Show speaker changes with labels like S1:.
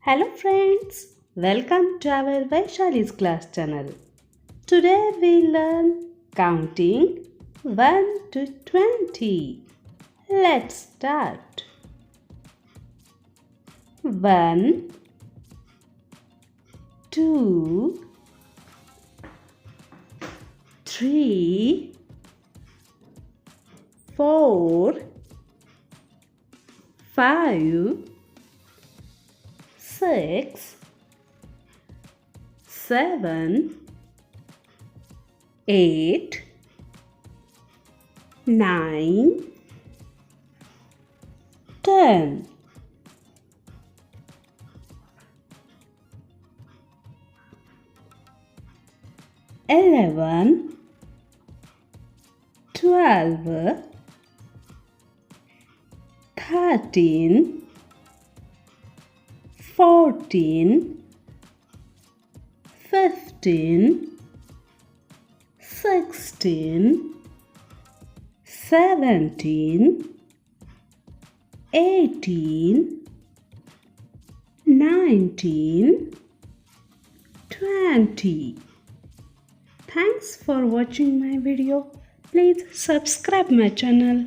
S1: Hello friends, welcome to our Vaishali's class channel. Today we learn counting 1 to 20. Let's start. 1, 2, 3, 4, 5, 6, 7, 8, 9, 10. 11, 12, 13, 14, 15, 16, 17, 18, 19, 20. Thanks for watching my video. Please subscribe my channel.